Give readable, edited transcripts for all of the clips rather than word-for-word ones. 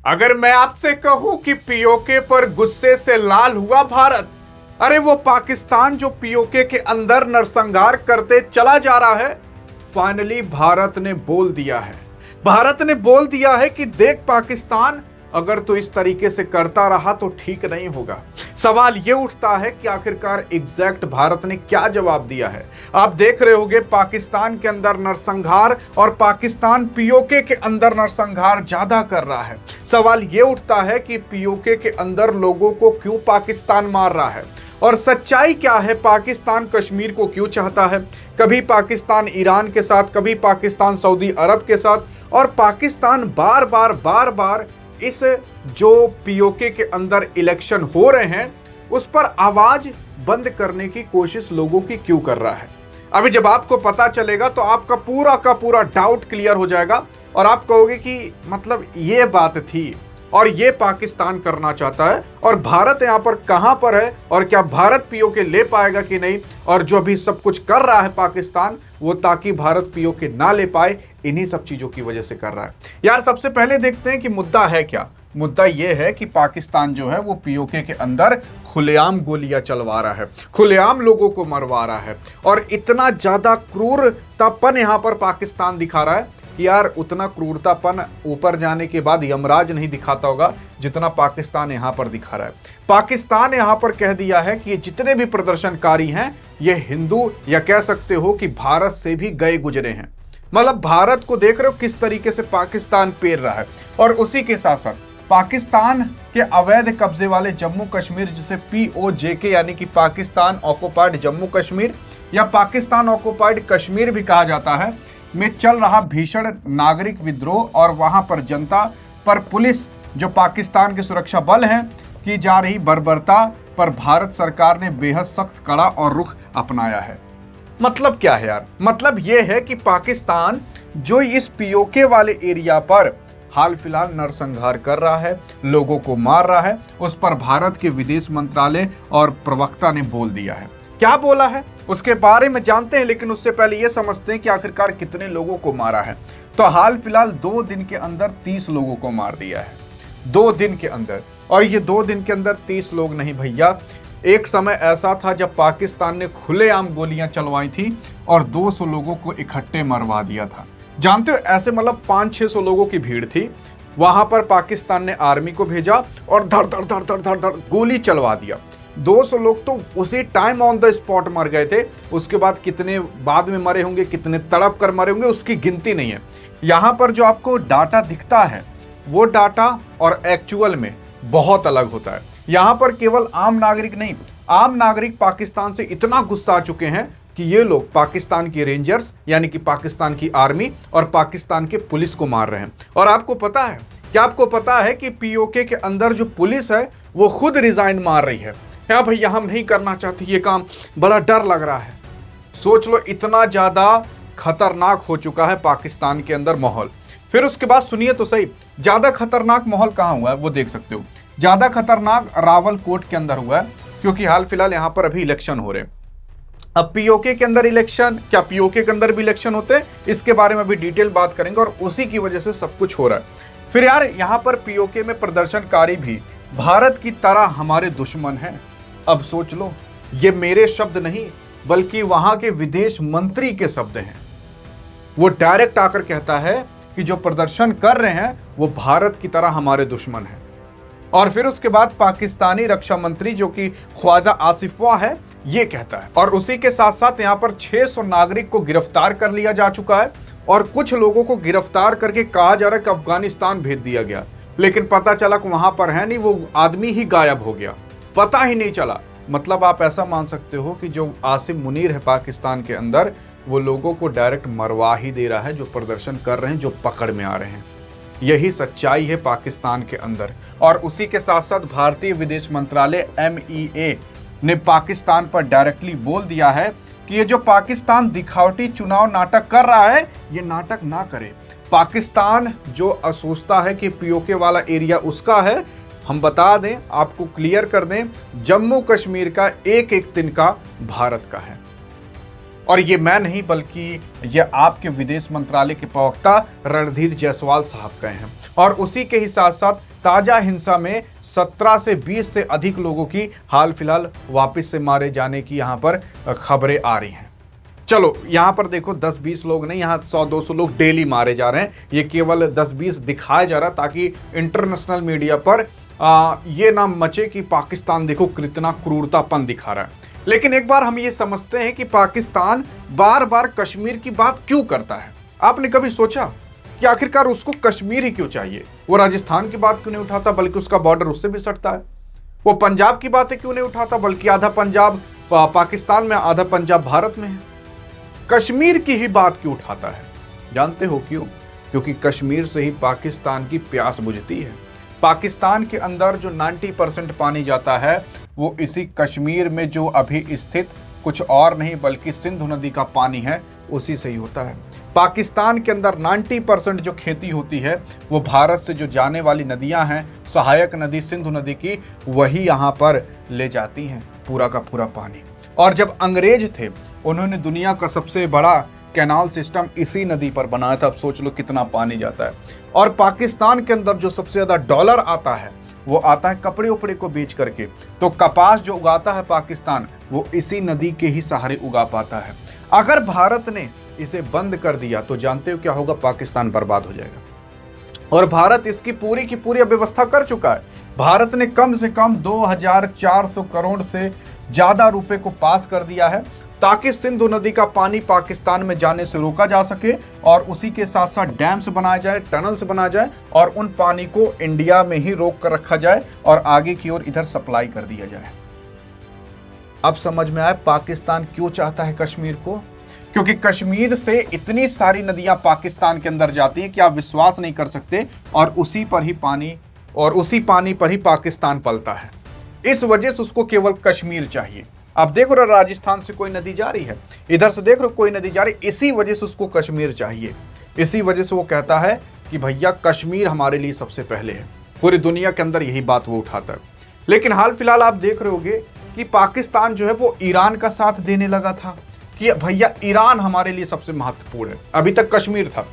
अगर मैं आपसे कहूं कि पीओके पर गुस्से से लाल हुआ भारत, अरे वो पाकिस्तान जो पीओके के अंदर नरसंहार करते चला जा रहा है, फाइनली भारत ने बोल दिया है। भारत ने बोल दिया है कि देख पाकिस्तान, अगर तो इस तरीके से करता रहा तो ठीक नहीं होगा। सवाल यह उठता है कि आखिरकार एग्जैक्ट भारत ने क्या जवाब दिया है। आप देख रहे होंगे पाकिस्तान के अंदर नरसंहार और पाकिस्तान पीओके के अंदर नरसंहार ज्यादा कर रहा है। सवाल यह उठता है कि पीओके के अंदर लोगों को क्यों पाकिस्तान मार रहा है और सच्चाई क्या है। पाकिस्तान कश्मीर को क्यों चाहता है, कभी पाकिस्तान ईरान के साथ, कभी पाकिस्तान सऊदी अरब के साथ, और पाकिस्तान बार बार इस जो पीओके के अंदर इलेक्शन हो रहे हैं उस पर आवाज बंद करने की कोशिश लोगों की क्यों कर रहा है। अभी जब आपको पता चलेगा तो आपका पूरा का पूरा डाउट क्लियर हो जाएगा और आप कहोगे कि मतलब ये बात थी और ये पाकिस्तान करना चाहता है और भारत यहां पर कहां पर है और क्या भारत पीओके ले पाएगा कि नहीं, और जो अभी सब कुछ कर रहा है पाकिस्तान वो ताकि भारत पीओके ना ले पाए, इन्हीं सब चीजों की वजह से कर रहा है। यार सबसे पहले देखते हैं कि मुद्दा है क्या। मुद्दा यह है कि पाकिस्तान जो है वो पीओके के अंदर खुलेआम गोलियां चलवा रहा है, खुलेआम लोगों को मरवा रहा है और इतना ज्यादा क्रूरतापन यहां पर पाकिस्तान दिखा रहा है कि यार उतना क्रूरतापन ऊपर जाने के बाद यमराज नहीं दिखाता होगा जितना पाकिस्तान यहां पर दिखा रहा है। पाकिस्तान यहां पर कह दिया है कि ये जितने भी प्रदर्शनकारी हैं ये हिंदू या कह सकते हो कि भारत से भी गए गुजरे हैं। मतलब भारत को देख रहे हो किस तरीके से पाकिस्तान पेर रहा है। और उसी के साथ साथ पाकिस्तान के अवैध कब्जे वाले जम्मू कश्मीर, जिसे POJK यानी कि पाकिस्तान ऑक्युपाइड जम्मू कश्मीर या पाकिस्तान ऑक्युपाइड कश्मीर भी कहा जाता है, में चल रहा भीषण नागरिक विद्रोह और वहां पर जनता पर पुलिस जो पाकिस्तान के सुरक्षा बल हैं की जा रही बर्बरता पर भारत सरकार ने बेहद सख्त कड़ा और रुख अपनाया है। मतलब क्या है यार, मतलब यह है कि पाकिस्तान जो इस पीओके वाले एरिया पर हाल फिलहाल नरसंहार कर रहा है, लोगों को मार रहा है, उस पर भारत के विदेश मंत्रालय और प्रवक्ता ने बोल दिया है। क्या बोला है उसके बारे में जानते हैं, लेकिन उससे पहले यह समझते हैं कि आखिरकार कितने लोगों को मारा है। तो हाल फिलहाल 2 दिन के अंदर 30 लोगों को मार दिया है, 2 दिन के अंदर। और ये 2 दिन के अंदर 30 लोग नहीं भैया, एक समय ऐसा था जब पाकिस्तान ने खुलेआम गोलियां चलवाई थी और 200 लोगों को इकट्ठे मरवा दिया था। जानते हो ऐसे मतलब 500-600 लोगों की भीड़ थी। वहां पर पाकिस्तान ने आर्मी को भेजा और धड़ धड़ धड़ धड़ धड़ धड़ गोली चलवा दिया। 200 लोग तो उसी टाइम ऑन द स्पॉट मर गए थे। उसके बाद कितने बाद में मरे होंगे, कितने तड़प कर मरे होंगे, उसकी गिनती नहीं है। यहां पर जो आपको डाटा दिखता है वो डाटा और एक्चुअल में बहुत अलग होता है। यहां पर केवल आम नागरिक नहीं, आम नागरिक पाकिस्तान से इतना गुस्सा आ चुके हैं कि ये लोग पाकिस्तान की रेंजर्स यानी कि पाकिस्तान की आर्मी और पाकिस्तान के पुलिस को मार रहे हैं। और आपको पता है, क्या आपको पता है कि पीओके के अंदर जो पुलिस है वो खुद रिजाइन मार रही है। हाँ भैया हम नहीं करना चाहते ये काम, बड़ा डर लग रहा है। सोच लो इतना ज्यादा खतरनाक हो चुका है पाकिस्तान के अंदर माहौल। फिर उसके बाद सुनिए तो सही, ज्यादा खतरनाक माहौल कहां हुआ है वो देख सकते हो। ज्यादा खतरनाक रावलकोट के अंदर हुआ है, क्योंकि हाल फिलहाल यहां पर अभी इलेक्शन हो रहे हैं। अब पीओके के अंदर इलेक्शन, क्या पीओके के अंदर भी इलेक्शन होते हैं, इसके बारे में भी डिटेल बात करेंगे और उसी की वजह से सब कुछ हो रहा है। फिर यार यहां पर पीओके में प्रदर्शनकारी भी भारत की तरह हमारे दुश्मन हैं। अब सोच लो, ये मेरे शब्द नहीं बल्कि वहां के विदेश मंत्री के शब्द हैं। वो डायरेक्ट आकर कहता है कि जो प्रदर्शन कर रहे हैं वो भारत की तरह हमारे दुश्मन हैं। और फिर उसके बाद पाकिस्तानी रक्षा मंत्री जो कि ख्वाजा आसिफवा है ये कहता है। और उसी के साथ साथ यहाँ पर 600 नागरिक को गिरफ्तार कर लिया जा चुका है और कुछ लोगों को गिरफ्तार करके कहा जा रहा है कि अफगानिस्तान भेज दिया गया, लेकिन पता चला कि वहां पर है नहीं, वो आदमी ही गायब हो गया, पता ही नहीं चला। मतलब आप ऐसा मान सकते हो कि जो आसिम मुनीर है पाकिस्तान के अंदर, वो लोगों को डायरेक्ट मरवा ही दे रहा है जो प्रदर्शन कर रहे हैं, जो पकड़ में आ रहे हैं। यही सच्चाई है पाकिस्तान के अंदर। और उसी के साथ साथ भारतीय विदेश मंत्रालय MEA ने पाकिस्तान पर डायरेक्टली बोल दिया है कि ये जो पाकिस्तान दिखावटी चुनाव नाटक कर रहा है ये नाटक ना करे। पाकिस्तान जो सोचता है कि पीओके वाला एरिया उसका है, हम बता दें, आपको क्लियर कर दें, जम्मू कश्मीर का एक एक तिनका भारत का है। और ये मैं नहीं बल्कि ये आपके विदेश मंत्रालय के प्रवक्ता रणधीर जायसवाल साहब कहे हैं। और उसी के ही साथ साथ ताजा हिंसा में 17 से 20 से अधिक लोगों की हाल फिलहाल वापस से मारे जाने की यहां पर खबरें आ रही हैं। चलो यहां पर देखो 10-20 लोग नहीं, यहां 100-200 लोग डेली मारे जा रहे हैं। ये केवल 10-20 दिखाया जा रहा है ताकि इंटरनेशनल मीडिया पर ये ना मचे कि पाकिस्तान देखो कितना क्रूरतापन दिखा रहा है। लेकिन एक बार हम ये समझते हैं कि पाकिस्तान बार बार कश्मीर की बात क्यों करता है। आपने कभी सोचा कि आखिरकार उसको कश्मीर ही क्यों चाहिए? वो राजस्थान की बात क्यों नहीं उठाता बल्कि उसका बॉर्डर उससे भी सटता है? वो पंजाब की बातें क्यों नहीं उठाता बल्कि आधा पंजाब पाकिस्तान में, आधा पंजाब भारत में है? कश्मीर की ही बात क्यों उठाता है? जानते हो क्यों? क्योंकि कश्मीर से ही पाकिस्तान की प्यास बुझती है। पाकिस्तान के अंदर जो 90% पानी जाता है वो इसी कश्मीर में जो अभी स्थित कुछ और नहीं बल्कि सिंधु नदी का पानी है उसी से ही होता है। पाकिस्तान के अंदर 90% जो खेती होती है वो भारत से जो जाने वाली नदियां हैं, सहायक नदी सिंधु नदी की, वही यहाँ पर ले जाती हैं पूरा का पूरा पानी। और जब अंग्रेज थे उन्होंने दुनिया का सबसे बड़ा कैनाल सिस्टम इसी नदी पर बनाया था। अब सोच लो कितना पानी जाता है। और पाकिस्तान के अंदर जो सबसे ज्यादा डॉलर आता है वो आता है कपड़े उपड़े को बेच करके। तो कपास जो उगाता है पाकिस्तान वो इसी नदी के ही सहारे उगा पाता है। अगर भारत ने इसे बंद कर दिया तो जानते हो क्या होगा? पाकिस्तान बर्बाद हो जाएगा। और भारत इसकी पूरी की पूरी व्यवस्था कर चुका है। भारत ने कम से कम 2400 करोड़ से ज्यादा रुपए को पास कर दिया है ताकि सिंधु नदी का पानी पाकिस्तान में जाने से रोका जा सके और उसी के साथ साथ डैम्स बनाए जाए, टनल्स बनाया जाए और उन पानी को इंडिया में ही रोक कर रखा जाए और आगे की ओर इधर सप्लाई कर दिया जाए। अब समझ में आया पाकिस्तान क्यों चाहता है कश्मीर को? क्योंकि कश्मीर से इतनी सारी नदियां पाकिस्तान के अंदर जाती हैं कि आप विश्वास नहीं कर सकते, और उसी पानी पर ही पाकिस्तान पलता है। इस वजह से उसको केवल कश्मीर चाहिए। आप देख रहे हो राजस्थान से कोई नदी जा रही है, इधर से देख रहे हो कोई नदी जा रही है, इसी वजह से उसको कश्मीर चाहिए। इसी वजह से वो कहता है कि भैया कश्मीर हमारे लिए सबसे पहले है। पूरी दुनिया के अंदर यही बात वो उठाता है। लेकिन हाल फिलहाल आप देख रहे होगे कि पाकिस्तान जो है वो ईरान का साथ देने लगा था कि भैया ईरान हमारे लिए सबसे महत्वपूर्ण है। अभी तक कश्मीर था,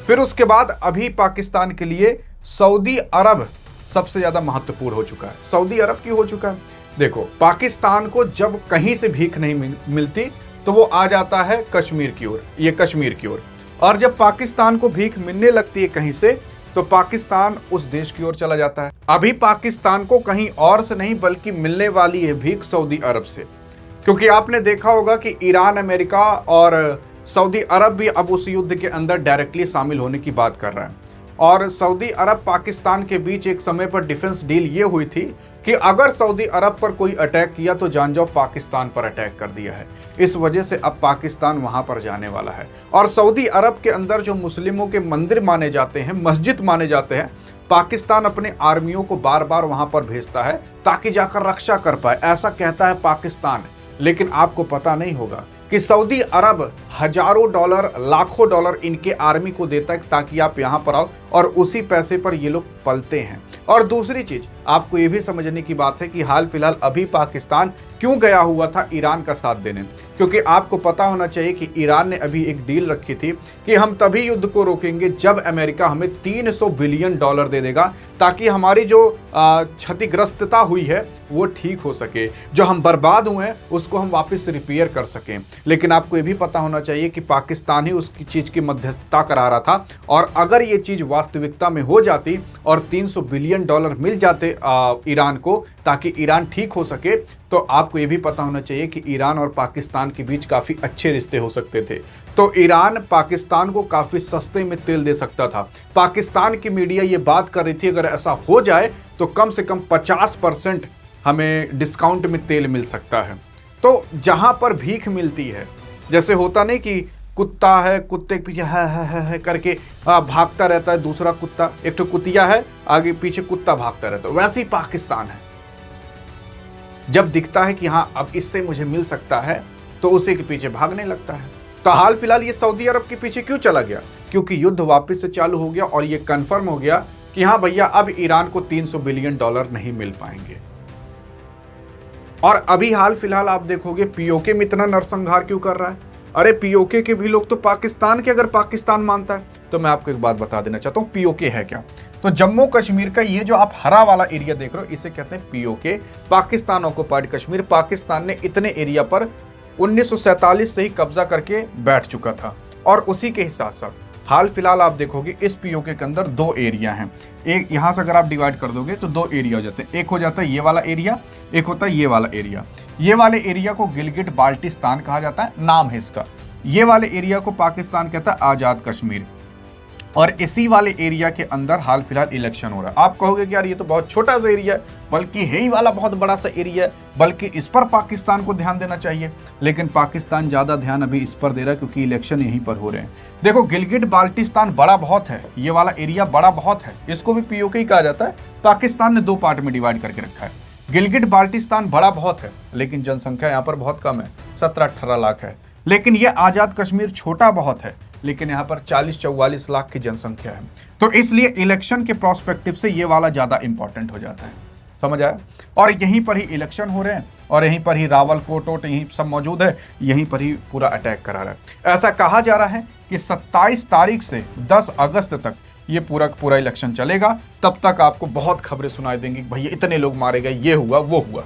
फिर उसके बाद अभी पाकिस्तान के लिए सऊदी अरब सबसे ज्यादा महत्वपूर्ण हो चुका है। सऊदी अरब क्यों हो चुका है? देखो, पाकिस्तान को जब कहीं से भीख नहीं मिलती तो वो आ जाता है कश्मीर की ओर, ये कश्मीर की ओर। और जब पाकिस्तान को भीख मिलने लगती है कहीं से तो पाकिस्तान उस देश की ओर चला जाता है। अभी पाकिस्तान को कहीं और से नहीं बल्कि मिलने वाली है भीख सऊदी अरब से, क्योंकि आपने देखा होगा कि ईरान, अमेरिका और सऊदी अरब भी अब उस युद्ध के अंदर डायरेक्टली शामिल होने की बात कर रहा है। और सऊदी अरब पाकिस्तान के बीच एक समय पर डिफेंस डील ये हुई थी कि अगर सऊदी अरब पर कोई अटैक किया तो जान जाओ पाकिस्तान पर अटैक कर दिया है। इस वजह से अब पाकिस्तान वहां पर जाने वाला है। और सऊदी अरब के अंदर जो मुस्लिमों के मंदिर माने जाते हैं, मस्जिद माने जाते हैं, पाकिस्तान अपने आर्मियों को बार बार वहां पर भेजता है ताकि जाकर रक्षा कर पाए, ऐसा कहता है पाकिस्तान। लेकिन आपको पता नहीं होगा कि सऊदी अरब हजारों डॉलर, लाखों डॉलर इनके आर्मी को देता है ताकि आप यहां पर आओ, और उसी पैसे पर ये लोग पलते हैं। और दूसरी चीज आपको ये भी समझने की बात है कि हाल फिलहाल अभी पाकिस्तान क्यों गया हुआ था ईरान का साथ देने, क्योंकि आपको पता होना चाहिए कि ईरान ने अभी एक डील रखी थी कि हम तभी युद्ध को रोकेंगे जब अमेरिका हमें $300 बिलियन दे देगा ताकि हमारी जो क्षतिग्रस्तता हुई है वो ठीक हो सके, जो हम बर्बाद हुए हैं उसको हम वापस रिपेयर कर सकें। लेकिन आपको ये भी पता होना चाहिए कि पाकिस्तान ही उसकी चीज की मध्यस्थता करा रहा था, और अगर ये चीज वास्तविकता में हो जाती और $300 बिलियन मिल जाते ईरान को ताकि ईरान ठीक हो सके, तो आपको ये भी पता होना चाहिए कि ईरान और पाकिस्तान के बीच काफी अच्छे रिश्ते हो सकते थे। तो ईरान पाकिस्तान को काफी सस्ते में तेल दे सकता था। पाकिस्तान की मीडिया ये बात कर रही थी अगर ऐसा हो जाए तो कम से कम 50% हमें डिस्काउंट में तेल मिल सकता है। तो जहां पर भीख मिलती है, जैसे होता नहीं कि कुत्ता है, कुत्ते के पीछे है करके भागता रहता है दूसरा कुत्ता, एक तो कुतिया है आगे पीछे कुत्ता भागता रहता है, वैसे ही पाकिस्तान है। जब दिखता है कि हाँ अब इससे मुझे मिल सकता है तो उसी के पीछे भागने लगता है। तो हाल फिलहाल ये सऊदी अरब के पीछे क्यों चला गया? क्योंकि युद्ध वापस से चालू हो गया और ये कंफर्म हो गया कि हाँ भैया अब ईरान को $300 बिलियन नहीं मिल पाएंगे। और अभी हाल फिलहाल आप देखोगे पीओके में इतना नरसंहार क्यों कर रहा है? अरे पीओके के भी लोग तो पाकिस्तान के अगर पाकिस्तान मानता है तो मैं आपको एक बात बता देना चाहता हूं पीओके है क्या। तो जम्मू कश्मीर का ये जो आप हरा वाला एरिया देख रहे हो इसे कहते हैं पीओके, पाकिस्तान ऑक्युपाइड कश्मीर। पाकिस्तान ने इतने एरिया पर 1947 से ही कब्जा करके बैठ चुका था। और उसी के साथ साथ हाल फिलहाल आप देखोगे इस पीओके के अंदर दो एरिया हैं। एक यहां से अगर आप डिवाइड कर दोगे तो दो एरिया हो जाते हैं, एक हो जाता है ये वाला एरिया, एक होता है ये वाला एरिया। ये वाले एरिया को गिलगिट बाल्टिस्तान कहा जाता है, नाम है इसका। ये वाले एरिया को पाकिस्तान कहता है आजाद कश्मीर। और इसी वाले एरिया के अंदर हाल फिलहाल इलेक्शन हो रहा है। आप कहोगे कि यार ये तो बहुत छोटा सा एरिया है, बल्कि है ही वाला बहुत बड़ा सा एरिया है, बल्कि इस पर पाकिस्तान को ध्यान देना चाहिए। लेकिन पाकिस्तान ज्यादा ध्यान अभी इस पर दे रहा है क्योंकि इलेक्शन यहीं पर हो रहे हैं। देखो गिलगिट बाल्टिस्तान बड़ा बहुत है, ये वाला एरिया बड़ा बहुत है, इसको भी पीओके ही कहा जाता है। पाकिस्तान ने दो पार्ट में डिवाइड करके रखा है। गिलगिट बाल्टिस्तान बड़ा बहुत है लेकिन जनसंख्या यहाँ पर बहुत कम है, 17-18 लाख है। लेकिन ये आजाद कश्मीर छोटा बहुत है लेकिन यहाँ पर 40-44 लाख की जनसंख्या है। तो इसलिए इलेक्शन के प्रोस्पेक्टिव से ये वाला ज्यादा इंपॉर्टेंट हो जाता है, समझ आया। और यहीं पर ही इलेक्शन हो रहे हैं और यहीं पर ही रावलकोट यहीं सब मौजूद है, यहीं पर ही पूरा अटैक करा रहा है। ऐसा कहा जा रहा है कि 27 तारीख से 10 अगस्त तक ये पूरा इलेक्शन चलेगा। तब तक आपको बहुत खबरें सुनाई देंगी, भैया इतने लोग मारे गए, ये हुआ वो हुआ,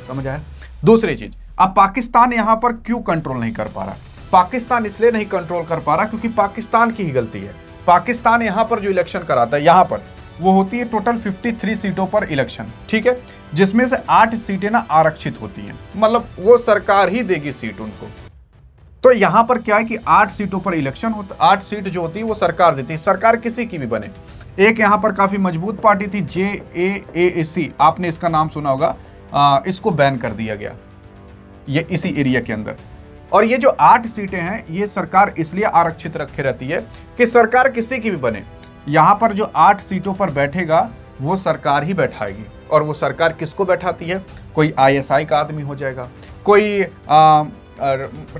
समझ आया। दूसरी चीज, अब पाकिस्तान यहां पर क्यों कंट्रोल नहीं कर पा रहा? पाकिस्तान इसलिए नहीं कंट्रोल कर पा रहा क्योंकि पाकिस्तान की ही गलती है। पाकिस्तान यहां पर जो इलेक्शन कराता है, यहां पर वो होती है टोटल 53 सीटों पर इलेक्शन, ठीक है, जिसमें से 8 सीटें ना आरक्षित होती हैं, मतलब वो सरकार ही देगी सीट उनको। तो यहां पर क्या है कि 8 सीटों पर इलेक्शन होता, 8 सीट जो होती है वो सरकार देती है, सरकार किसी की भी बने। एक यहां पर काफी मजबूत पार्टी थी JAAC, आपने इसका नाम सुना होगा, इसको बैन कर दिया गया ये इसी एरिया के अंदर। और ये जो 8 सीटें हैं ये सरकार इसलिए आरक्षित रखे रहती है कि सरकार किसी की भी बने, यहां पर जो 8 सीटों पर बैठेगा वो सरकार ही बैठाएगी। और वो सरकार किसको बैठाती है? कोई ISI का आदमी हो जाएगा, कोई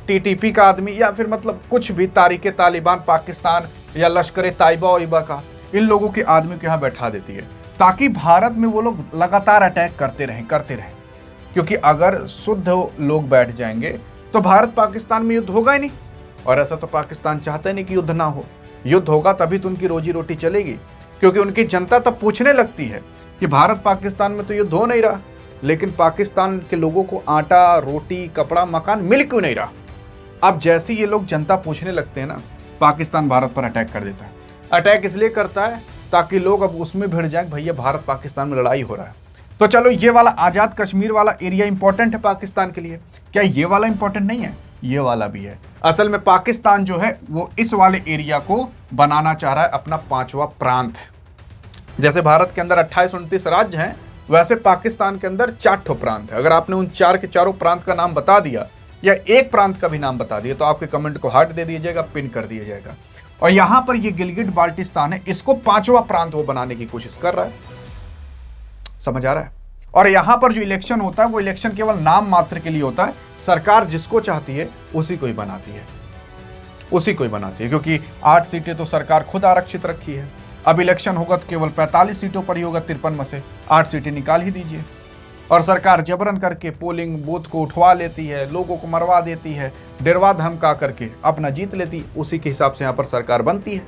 TTP का आदमी, या फिर मतलब कुछ भी तारीके तालिबान पाकिस्तान या लश्कर ताइबा वइबा का, इन लोगों के आदमी को यहाँ बैठा देती है ताकि भारत में वो लोग लगातार अटैक करते रहें। क्योंकि अगर शुद्ध लोग बैठ जाएंगे तो भारत पाकिस्तान में युद्ध होगा ही नहीं। और ऐसा तो पाकिस्तान चाहता ही नहीं कि युद्ध ना हो। युद्ध होगा तभी तो उनकी रोजी रोटी चलेगी, क्योंकि उनकी जनता तब पूछने लगती है कि भारत पाकिस्तान में तो युद्ध हो नहीं रहा, लेकिन पाकिस्तान के लोगों को आटा, रोटी, कपड़ा, मकान मिल क्यों नहीं रहा। अब जैसे ये लोग जनता पूछने लगते हैं ना, पाकिस्तान भारत पर अटैक कर देता है। अटैक इसलिए करता है ताकि लोग अब उसमें भिड़ जाएं, भैया भारत पाकिस्तान में लड़ाई हो रहा है। तो चलो ये वाला आजाद कश्मीर वाला एरिया इंपॉर्टेंट है पाकिस्तान के लिए, क्या ये वाला इंपॉर्टेंट नहीं है? ये वाला भी है। असल में पाकिस्तान जो है वो इस वाले एरिया को बनाना चाह रहा है अपना 5वां प्रांत। जैसे भारत के अंदर 28-29 राज्य हैं, वैसे पाकिस्तान के अंदर 4 प्रांत है। अगर आपने उन 4 के चारों प्रांत का नाम बता दिया या एक प्रांत का भी नाम बता दिया तो आपके कमेंट को हार्ट दे दिया जाएगा, पिन कर दिया जाएगा। और यहां पर ये गिलगिट बाल्टिस्तान है, इसको 5वां प्रांत वो बनाने की कोशिश कर रहा है, समझ आ रहा है। और यहां पर जो इलेक्शन होता है वो इलेक्शन केवल नाम मात्र के लिए होता है। सरकार जिसको चाहती है उसी को ही बनाती है, क्योंकि 8 सीटें तो सरकार खुद आरक्षित रखी है। अब इलेक्शन होगा तो केवल 45 सीटों पर ही होगा, 53 में से 8 सीटें निकाल ही दीजिए। और सरकार जबरन करके पोलिंग बूथ को उठवा लेती है, लोगों को मरवा देती है, डरवा धमका करके अपना जीत लेती, उसी के हिसाब से यहाँ पर सरकार बनती है।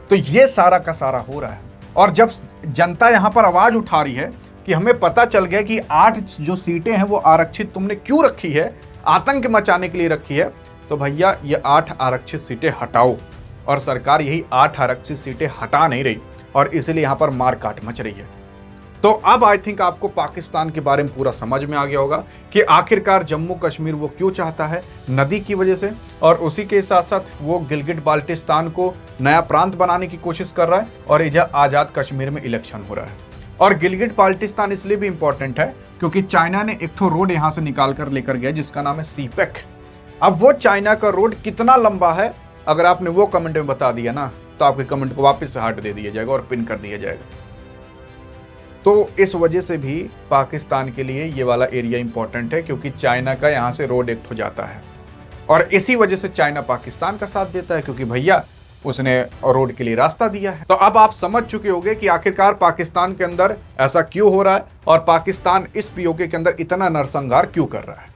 तो ये सारा का सारा हो रहा है। और जब जनता यहाँ पर आवाज उठा रही है कि हमें पता चल गया कि 8 जो सीटें हैं वो आरक्षित तुमने क्यों रखी है, आतंक मचाने के लिए रखी है, तो भैया ये 8 आरक्षित सीटें हटाओ। और सरकार यही 8 आरक्षित सीटें हटा नहीं रही और इसलिए यहाँ पर मारकाट मच रही है। तो अब आई थिंक आपको पाकिस्तान के बारे में पूरा समझ में आ गया होगा कि आखिरकार जम्मू कश्मीर वो क्यों चाहता है, नदी की वजह से, और उसी के साथ साथ वो गिलगिट बाल्टिस्तान को नया प्रांत बनाने की कोशिश कर रहा है और इधर आजाद कश्मीर में इलेक्शन हो रहा है। और गिलगिट बाल्टिस्तान इसलिए भी इंपॉर्टेंट है क्योंकि चाइना ने एक तो रोड यहां से निकाल कर लेकर गया जिसका नाम है सीपेक। अब वो चाइना का रोड कितना लंबा है, अगर आपने वो कमेंट में बता दिया ना तो आपके कमेंट को वापस से हार्ट दे दिया जाएगा और पिन कर दिया जाएगा। तो इस वजह से भी पाकिस्तान के लिए ये वाला एरिया इंपॉर्टेंट है, क्योंकि चाइना का यहां से रोड एक हो जाता है और इसी वजह से चाइना पाकिस्तान का साथ देता है, क्योंकि भैया उसने रोड के लिए रास्ता दिया है। तो अब आप समझ चुके होंगे कि आखिरकार पाकिस्तान के अंदर ऐसा क्यों हो रहा है और पाकिस्तान इस पीओके के अंदर इतना नरसंहार क्यों कर रहा है।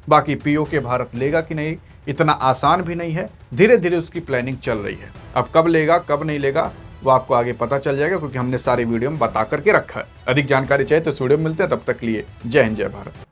बाकी पीओके भारत लेगा कि नहीं, इतना आसान भी नहीं है, धीरे धीरे उसकी प्लानिंग चल रही है। अब कब लेगा कब नहीं लेगा वो आपको आगे पता चल जाएगा, क्योंकि हमने सारे वीडियो में बता करके रखा है। अधिक जानकारी चाहिए तो इस वीडियो में मिलते हैं, तब तक लिए जय हिंद जय भारत।